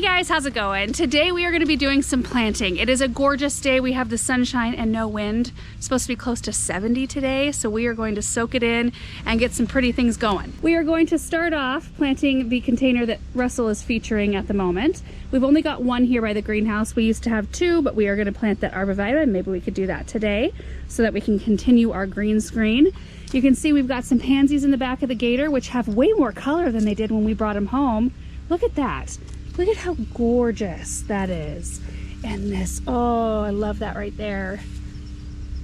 guys, how's it going? Today we are going to be doing some planting. It is a gorgeous day. We have the sunshine and no wind. It's supposed to be close to 70 today, so we are going to soak it in and get some pretty things going. We are going to start off planting the container that Russell is featuring at the moment. We've only got one here by the greenhouse. We used to have two, but we are going to plant that arborvitae, and maybe we could do that today so that we can continue our green screen. You can see we've got some pansies in the back of the gator, which have way more color than they did when we brought them home. Look at that. Look at how gorgeous that is. And this, oh, I love that right there.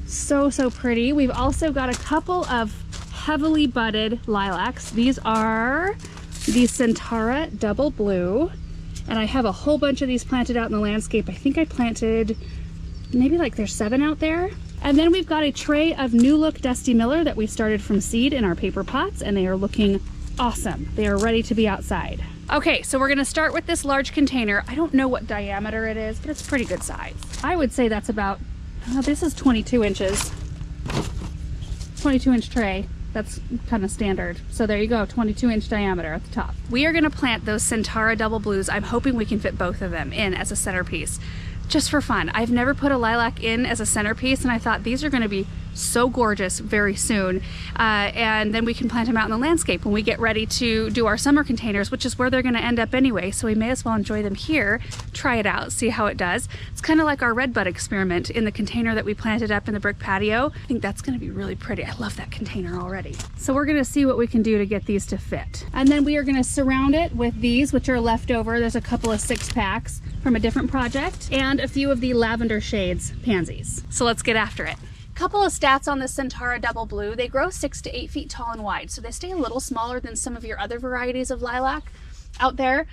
So, so pretty. We've also got a couple of heavily budded lilacs. These are the Centara Double Blue. And I have a whole bunch of these planted out in the landscape. I think I planted maybe like there's 7 out there. And then we've got a tray of New Look Dusty Miller that we started from seed in our paper pots, and they are looking awesome. They are ready to be outside. Okay, so we're gonna start with this large container. I don't know what diameter it is, but it's pretty good size. I would say that's about, this is 22 inches. 22-inch tray. That's kind of standard. So there you go, 22-inch diameter at the top. We are gonna plant those Centara Double Blues. I'm hoping we can fit both of them in as a centerpiece, just for fun. I've never put a lilac in as a centerpiece, and I thought these are gonna be so gorgeous very soon. And then we can plant them out in the landscape when we get ready to do our summer containers, which is where they're gonna end up anyway. So we may as well enjoy them here, try it out, see how it does. It's kind of like our redbud experiment in the container that we planted up in the brick patio. I think that's gonna be really pretty. I love that container already. So we're gonna see what we can do to get these to fit. And then we are gonna surround it with these, which are left over. There's a couple of 6-packs from a different project, and a few of the lavender shades pansies. So let's get after it. Couple of stats on the Centara Double Blue. They grow 6 to 8 feet tall and wide, so they stay a little smaller than some of your other varieties of lilac out there.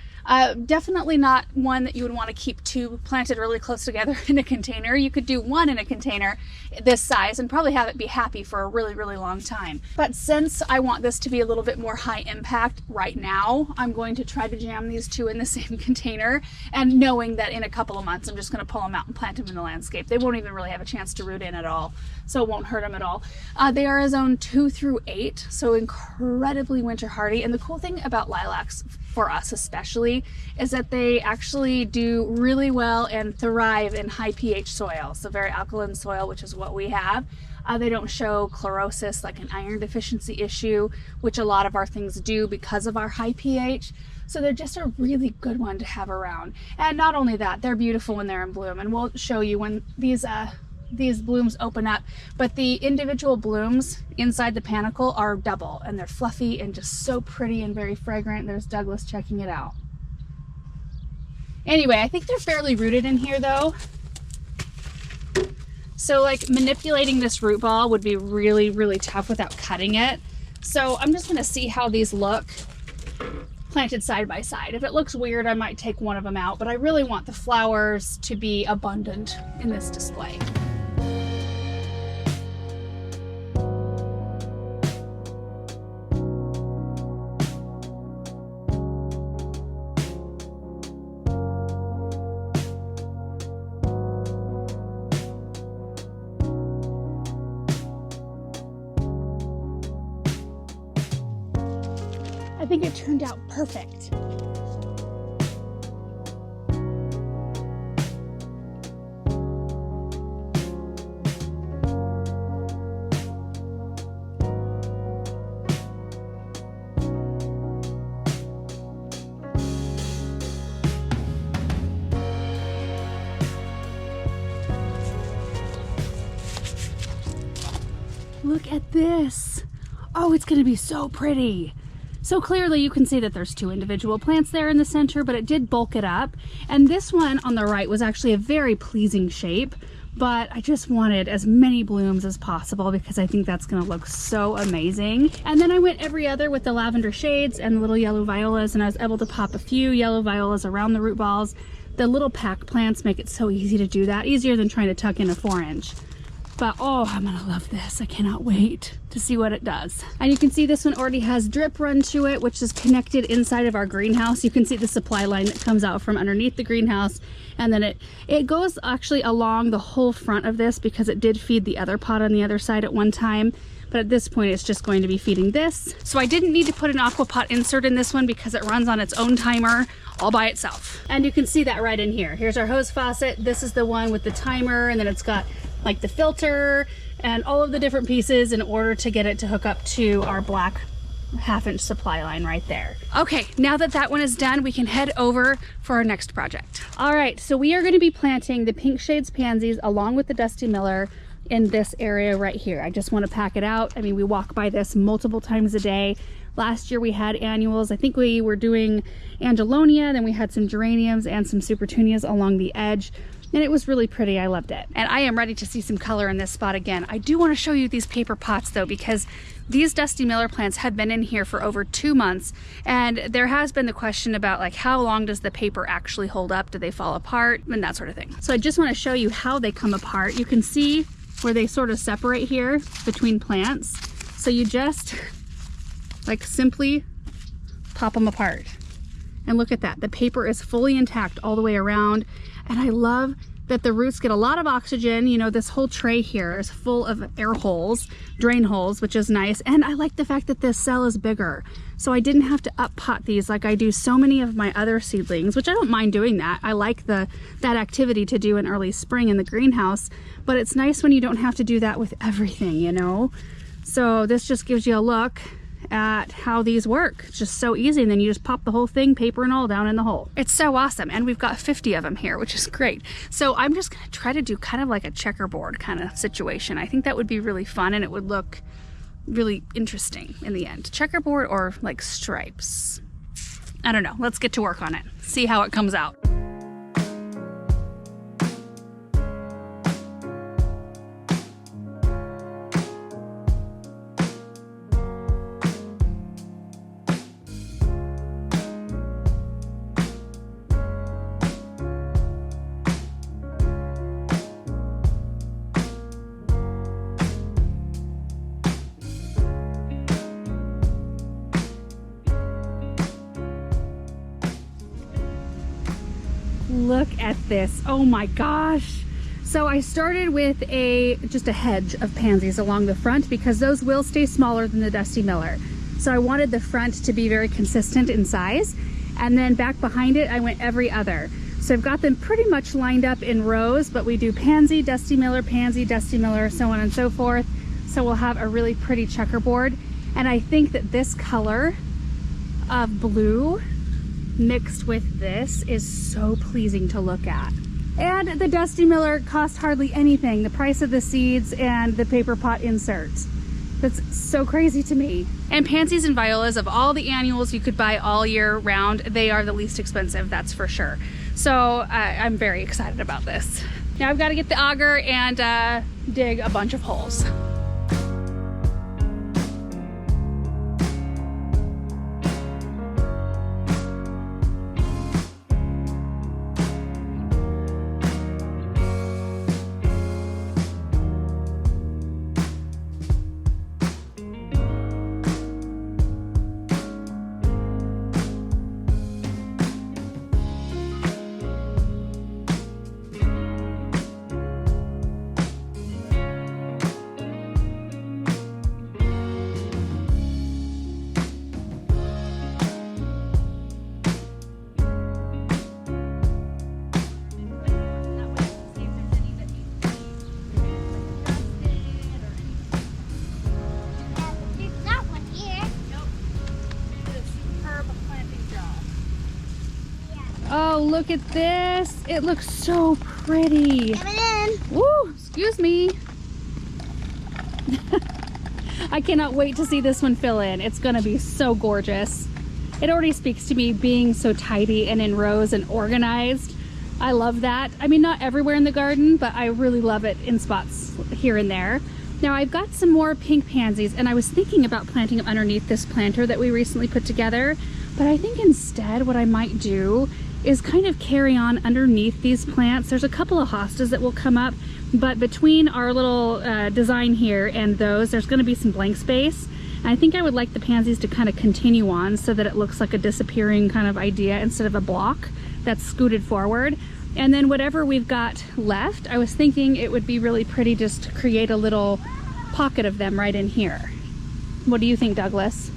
Definitely not one that you would want to keep 2 planted really close together in a container. You could do 1 in a container this size and probably have it be happy for a really, really long time. But since I want this to be a little bit more high impact right now, I'm going to try to jam these 2 in the same container, and knowing that in a couple of months I'm just going to pull them out and plant them in the landscape. They won't even really have a chance to root in at all, so it won't hurt them at all. They are a zone 2 through 8, so incredibly winter hardy. And the cool thing about lilacs, for us especially, is that they actually do really well and thrive in high pH soil, so very alkaline soil, which is what we have. They don't show chlorosis, like an iron deficiency issue, which a lot of our things do because of our high pH. So they're just a really good one to have around. And not only that, they're beautiful when they're in bloom, and we'll show you when these blooms open up, but the individual blooms inside the panicle are double, and they're fluffy and just so pretty and very fragrant. There's Douglas checking it out. Anyway, I think they're fairly rooted in here though. So like manipulating this root ball would be really, really tough without cutting it. So I'm just gonna see how these look planted side by side. If it looks weird, I might take one of them out, but I really want the flowers to be abundant in this display. I think it turned out perfect. Look at this. Oh, it's gonna be so pretty. So clearly you can see that there's 2 individual plants there in the center, but it did bulk it up. And this one on the right was actually a very pleasing shape, but I just wanted as many blooms as possible because I think that's gonna look so amazing. And then I went every other with the lavender shades and the little yellow violas, and I was able to pop a few yellow violas around the root balls. The little pack plants make it so easy to do that, easier than trying to tuck in a 4-inch. But oh, I'm gonna love this. I cannot wait to see what it does. And you can see this one already has drip run to it, which is connected inside of our greenhouse. You can see the supply line that comes out from underneath the greenhouse, and then it goes actually along the whole front of this because it did feed the other pot on the other side at one time. but at this point it's just going to be feeding this. So I didn't need to put an aqua pot insert in this one because it runs on its own timer all by itself. And you can see that right in here. Here's our hose faucet. This is the one with the timer, and then it's got like the filter and all of the different pieces in order to get it to hook up to our black 1/2-inch supply line right there. Okay, now that that one is done, we can head over for our next project. All right, so we are going to be planting the pink shades pansies along with the Dusty Miller in this area right here. I just want to pack it out. I mean, we walk by this multiple times a day. Last year we had annuals. I think we were doing angelonia, then we had some geraniums and some supertunias along the edge. And it was really pretty. I loved it. And I am ready to see some color in this spot again. I do want to show you these paper pots though, because these Dusty Miller plants have been in here for over 2 months. And there has been the question about like, how long does the paper actually hold up? Do they fall apart? And that sort of thing. So I just want to show you how they come apart. You can see where they sort of separate here between plants. So you just like simply pop them apart. And look at that. The paper is fully intact all the way around. And I love that the roots get a lot of oxygen. You know, this whole tray here is full of air holes, drain holes, which is nice. And I like the fact that this cell is bigger. So I didn't have to up pot these like I do so many of my other seedlings, which I don't mind doing that. I like that activity to do in early spring in the greenhouse, but it's nice when you don't have to do that with everything, you know? So this just gives you a look at how these work. It's just so easy, and then you just pop the whole thing, paper and all, down in the hole. It's so awesome, and we've got 50 of them here, which is great. So I'm just gonna try to do kind of like a checkerboard kind of situation. I think that would be really fun, and it would look really interesting in the end. Checkerboard or like stripes. I don't know. Let's get to work on it. See how it comes out. Look at this. Oh my gosh. So I started with just a hedge of pansies along the front because those will stay smaller than the Dusty Miller. So I wanted the front to be very consistent in size. And then back behind it, I went every other. So I've got them pretty much lined up in rows, but we do pansy, Dusty Miller, so on and so forth. So we'll have a really pretty checkerboard. And I think that this color of blue mixed with this is so pleasing to look at. And the Dusty Miller cost hardly anything. The price of the seeds and the paper pot inserts. That's so crazy to me. And pansies and violas, of all the annuals you could buy all year round, they are the least expensive, that's for sure. So I'm very excited about this. Now I've got to get the auger and dig a bunch of holes. Oh, look at this. It looks so pretty. Coming in. Woo, excuse me. I cannot wait to see this one fill in. It's gonna be so gorgeous. It already speaks to me being so tidy and in rows and organized. I love that. I mean, not everywhere in the garden, but I really love it in spots here and there. Now I've got some more pink pansies, and I was thinking about planting them underneath this planter that we recently put together, but I think instead what I might do is kind of carry on underneath these plants. There's a couple of hostas that will come up, but between our little design here and those, there's going to be some blank space. And I think I would like the pansies to kind of continue on so that it looks like a disappearing kind of idea instead of a block that's scooted forward. And then whatever we've got left, I was thinking it would be really pretty just to create a little pocket of them right in here. What do you think, Douglas?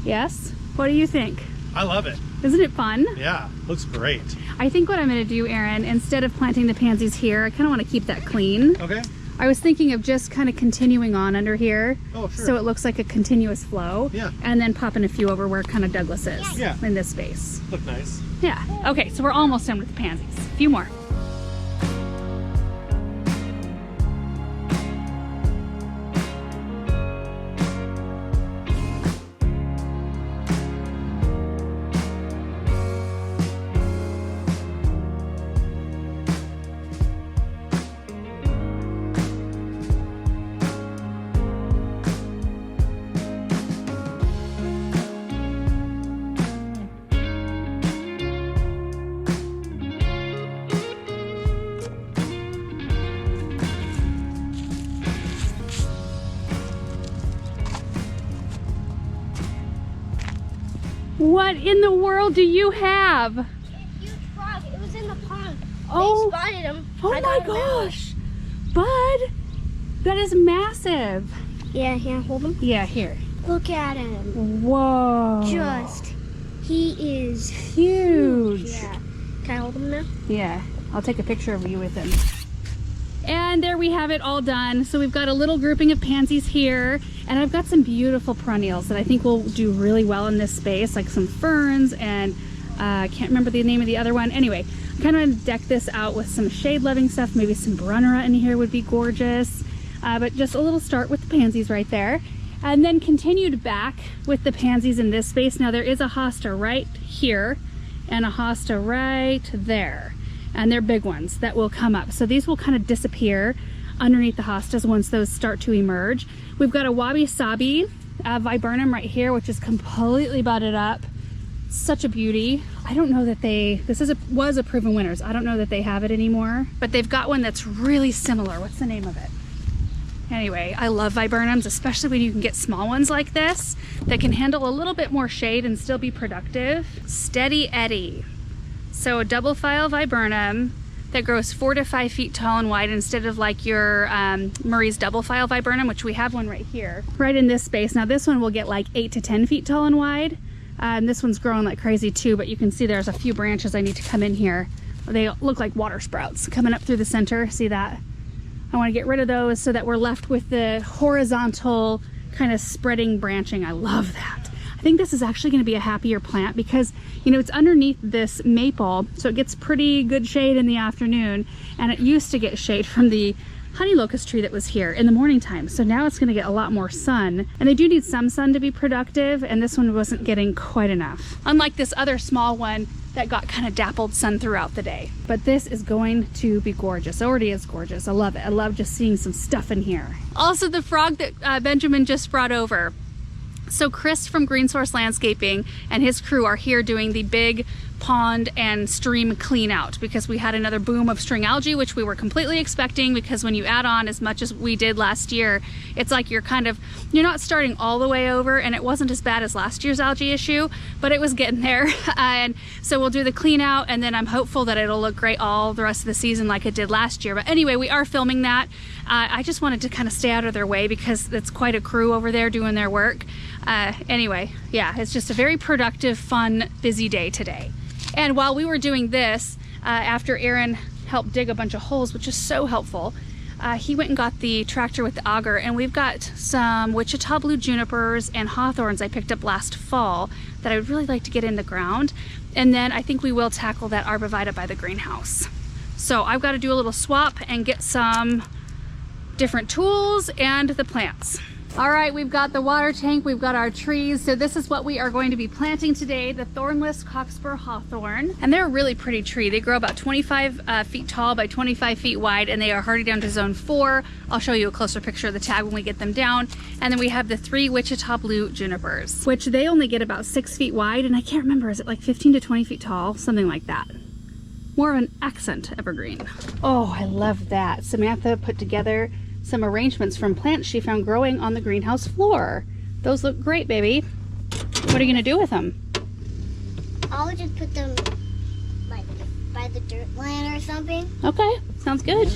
Yes? What do you think? I love it. Isn't it fun? Yeah, looks great. I think what I'm going to do, Aaron, instead of planting the pansies here, I kind of want to keep that clean. Okay. I was thinking of just kind of continuing on under here. Oh, sure. So it looks like a continuous flow. Yeah. And then popping a few over where kind of Douglas is. Yeah. In this space. Look nice. Yeah. Okay, so we're almost done with the pansies. A few more. What in the world do you have? A huge frog. It was in the pond. Oh. They spotted him. Oh my gosh. Bud, that is massive. Yeah, hold him. Yeah, here. Look at him. Whoa. He is huge. Yeah. Can I hold him now? Yeah, I'll take a picture of you with him. And there we have it all done. So we've got a little grouping of pansies here, and I've got some beautiful perennials that I think will do really well in this space, like some ferns and I can't remember the name of the other one. Anyway, I kind of want to deck this out with some shade-loving stuff. Maybe some Brunnera in here would be gorgeous. But just a little start with the pansies right there. And then continued back with the pansies in this space. Now there is a hosta right here and a hosta right there. And they're big ones that will come up. So these will kind of disappear underneath the hostas once those start to emerge. We've got a wabi-sabi viburnum right here, which is completely budded up. Such a beauty. I don't know that was a proven winners. I don't know that they have it anymore, but they've got one that's really similar. What's the name of it? Anyway, I love viburnums, especially when you can get small ones like this that can handle a little bit more shade and still be productive. Steady Eddie. So a double file viburnum that grows 4 to 5 feet tall and wide instead of like your Murray's double file viburnum, which we have one right here, right in this space. Now this one will get like 8 to 10 feet tall and wide. And this one's growing like crazy too, but you can see there's a few branches I need to come in here. They look like water sprouts coming up through the center. See that? I want to get rid of those so that we're left with the horizontal kind of spreading branching. I love that. I think this is actually going to be a happier plant because, you know, it's underneath this maple, so it gets pretty good shade in the afternoon, and it used to get shade from the honey locust tree that was here in the morning time. So now it's going to get a lot more sun, and they do need some sun to be productive, and this one wasn't getting quite enough. Unlike this other small one that got kind of dappled sun throughout the day. But this is going to be gorgeous. It already is gorgeous. I love it. I love just seeing some stuff in here. Also the frog that Benjamin just brought over. So Chris from Green Source Landscaping and his crew are here doing the big pond and stream clean out because we had another boom of string algae, which we were completely expecting, because when you add on as much as we did last year, it's like you're not starting all the way over, and it wasn't as bad as last year's algae issue, but it was getting there. And so we'll do the clean out, and then I'm hopeful that it'll look great all the rest of the season like it did last year. But anyway, we are filming that. I just wanted to kind of stay out of their way because it's quite a crew over there doing their work. Anyway, yeah, it's just a very productive, fun, busy day today. And while we were doing this, after Aaron helped dig a bunch of holes, which is so helpful, he went and got the tractor with the auger, and we've got some Wichita blue junipers and hawthorns I picked up last fall that I would really like to get in the ground. And then I think we will tackle that arborvitae by the greenhouse. So I've got to do a little swap and get some different tools and the plants. All right, we've got the water tank, we've got our trees. So this is what we are going to be planting today, the thornless cockspur hawthorn. And they're a really pretty tree. They grow about 25 feet tall by 25 feet wide, and they are hardy down to zone 4. I'll show you a closer picture of the tag when we get them down. And then we have the 3 Wichita blue junipers, which they only get about 6 feet wide. And I can't remember, is it like 15 to 20 feet tall? Something like that. More of an accent evergreen. Oh, I love that. Samantha put together some arrangements from plants she found growing on the greenhouse floor. Those look great, baby. What are you gonna do with them? I'll just put them like by the dirt line or something. Okay, sounds good.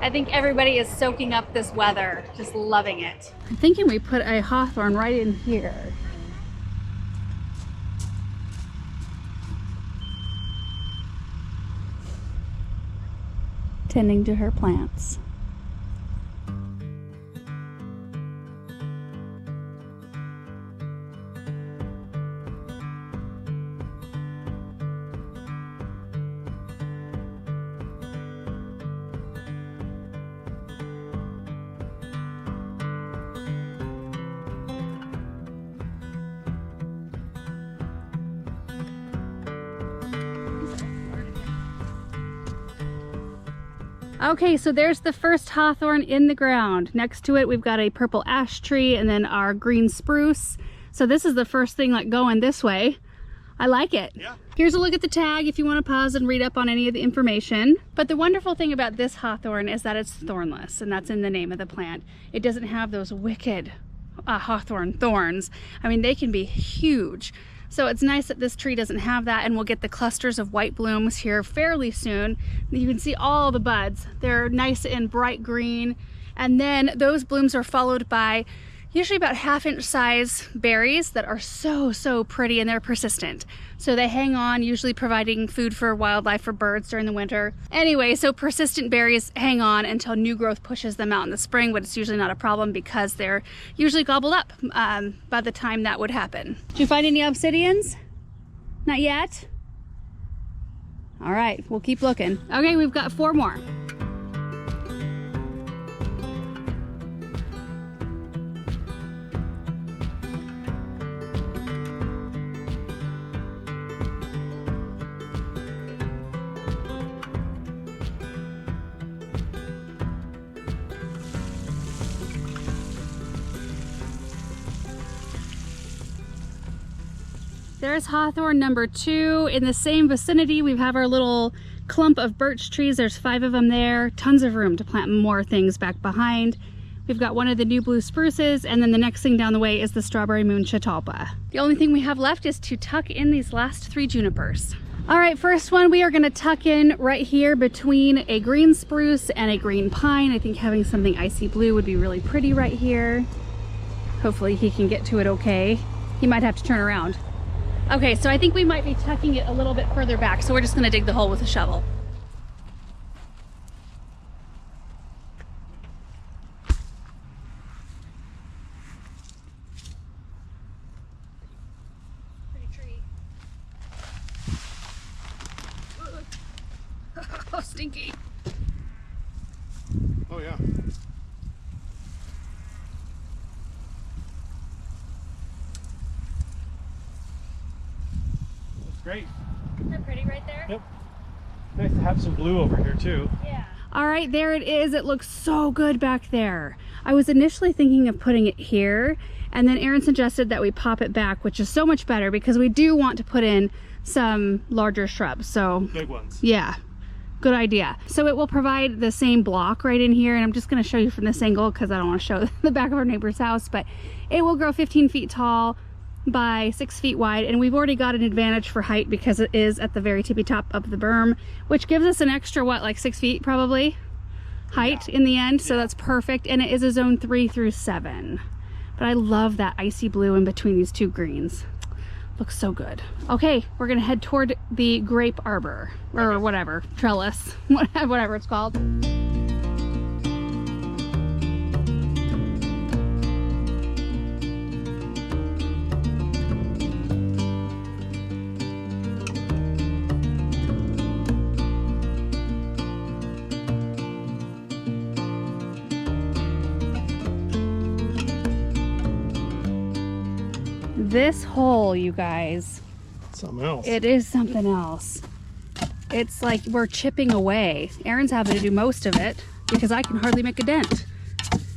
I think everybody is soaking up this weather, just loving it. I'm thinking we put a hawthorn right in here. Tending to her plants. Okay, so there's the first hawthorn in the ground. Next to it, we've got a purple ash tree and then our green spruce. So this is the first thing like going this way. I like it. Yeah. Here's a look at the tag if you want to pause and read up on any of the information. But the wonderful thing about this hawthorn is that it's thornless, and that's in the name of the plant. It doesn't have those wicked hawthorn thorns. I mean, they can be huge. So it's nice that this tree doesn't have that, and we'll get the clusters of white blooms here fairly soon. You can see all the buds. They're nice and bright green. And then those blooms are followed by usually about half-inch size berries that are so pretty, and they're persistent. So they hang on, usually providing food for wildlife, for birds during the winter. Anyway, so persistent berries hang on until new growth pushes them out in the spring, but it's usually not a problem because they're usually gobbled up by the time that would happen. Did you find any obsidians? Not yet? All right, we'll keep looking. Okay, we've got 4 more. There's hawthorn number 2. In the same vicinity, we have our little clump of birch trees. There's 5 of them there. Tons of room to plant more things back behind. We've got one of the new blue spruces, and then the next thing down the way is the strawberry moon chatalpa. The only thing we have left is to tuck in these last 3 junipers. All right, first one we are gonna tuck in right here between a green spruce and a green pine. I think having something icy blue would be really pretty right here. Hopefully he can get to it okay. He might have to turn around. Okay, so I think we might be tucking it a little bit further back, so we're just gonna dig the hole with a shovel. Pretty tree. Oh, stinky. Oh yeah. Great. Isn't that pretty right there? Yep. Nice to have some blue over here too. Yeah. All right, there it is. It looks so good back there. I was initially thinking of putting it here, and then Aaron suggested that we pop it back, which is so much better because we do want to put in some larger shrubs. So big ones. Yeah, good idea. So it will provide the same block right in here, and I'm just going to show you from this angle because I don't want to show the back of our neighbor's house, but it will grow 15 feet tall by 6 feet wide, and we've already got an advantage for height because it is at the very tippy top of the berm, which gives us an extra, what, like 6 feet probably height in the end. So that's perfect, and it is a zone 3 through 7. But I love that icy blue in between these 2 greens. Looks so good. Okay, we're gonna head toward the grape arbor, or whatever, trellis, whatever it's called. This hole, you guys, Something else. it is something else. It's like we're chipping away. Aaron's having to do most of it because I can hardly make a dent.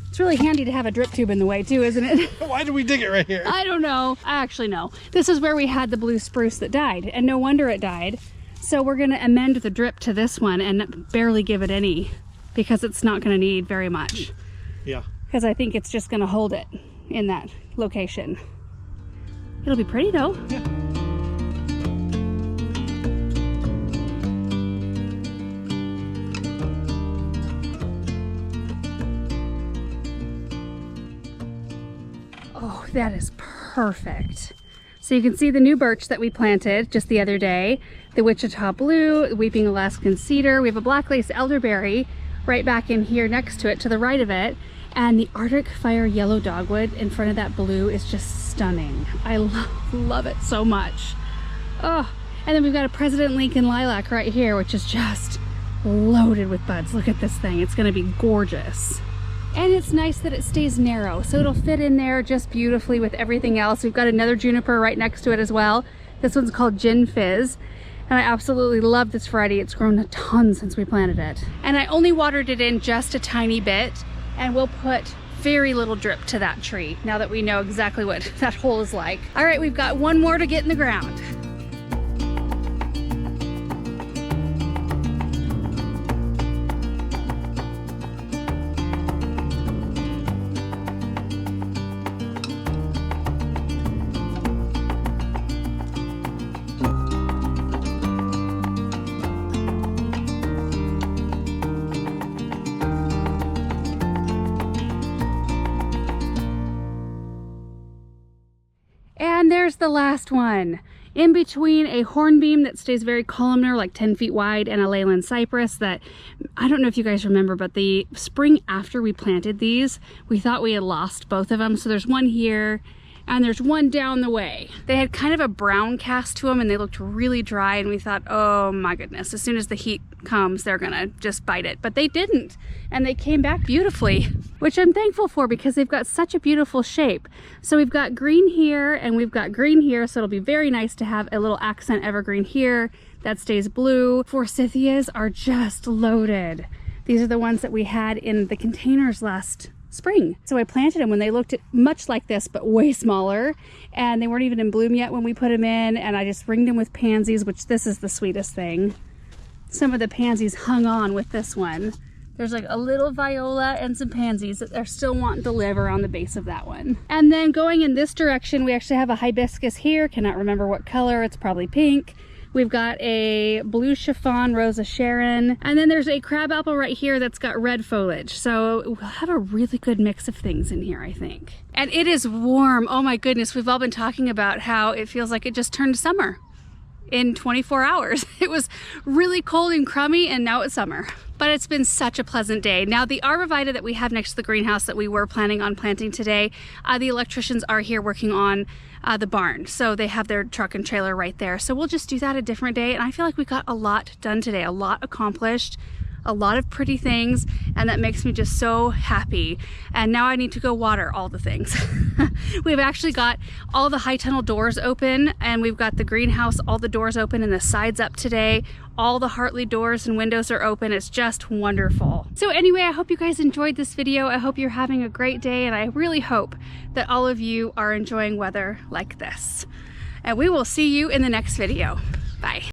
It's really handy to have a drip tube in the way too, isn't it? Why did we dig it right here? I don't know. I actually know. This is where we had the blue spruce that died, and no wonder it died. So we're gonna amend the drip to this one and barely give it any because it's not gonna need very much. Yeah. Because I think it's just gonna hold it in that location. It'll be pretty though. Yeah. Oh, that is perfect. So you can see the new birch that we planted just the other day, the Wichita Blue, the Weeping Alaskan Cedar. We have a black lace elderberry right back in here next to it, to the right of it. And the Arctic Fire Yellow Dogwood in front of that blue is just stunning. I love it so much. Oh, and then we've got a President Lincoln lilac right here, which is just loaded with buds. Look at this thing. It's gonna be gorgeous. And it's nice that it stays narrow, so it'll fit in there just beautifully with everything else. We've got another juniper right next to it as well. This one's called Gin Fizz. And I absolutely love this variety. It's grown a ton since we planted it. And I only watered it in just a tiny bit, and we'll put very little drip to that tree now that we know exactly what that hole is like. All right, we've got one more to get in the ground. And there's the last one. In between a hornbeam that stays very columnar, like 10 feet wide, and a leyland cypress that, I don't know if you guys remember, but the spring after we planted these, we thought we had lost both of them. So there's one here, and there's one down the way. They had kind of a brown cast to them, and they looked really dry, and we thought, oh my goodness, as soon as the heat comes, they're gonna just bite it. But they didn't, and they came back beautifully, which I'm thankful for because they've got such a beautiful shape. So we've got green here, and we've got green here, so it'll be very nice to have a little accent evergreen here that stays blue. Forsythias are just loaded. These are the ones that we had in the containers last spring. So I planted them when they looked much like this, but way smaller, and they weren't even in bloom yet when we put them in, and I just ringed them with pansies, which this is the sweetest thing. Some of the pansies hung on with this one. There's like a little viola and some pansies that they're still wanting to live around the base of that one. And then going in this direction, we actually have a hibiscus here. Cannot remember what color, it's probably pink. We've got a blue chiffon Rosa Sharon, and then there's a crabapple right here that's got red foliage. So we'll have a really good mix of things in here, I think. And it is warm. Oh my goodness, we've all been talking about how it feels like it just turned summer in 24 hours. It was really cold and crummy, and now it's summer. But it's been such a pleasant day. Now the arborvitae that we have next to the greenhouse that we were planning on planting today, the electricians are here working on the barn. So they have their truck and trailer right there. So we'll just do that a different day. And I feel like we got a lot done today, a lot accomplished, a lot of pretty things, and that makes me just so happy. And now I need to go water all the things. We've actually got all the high tunnel doors open, and we've got the greenhouse, all the doors open and the sides up today. All the Hartley doors and windows are open. It's just wonderful. So anyway, I hope you guys enjoyed this video. I hope you're having a great day, and I really hope that all of you are enjoying weather like this. And we will see you in the next video. Bye.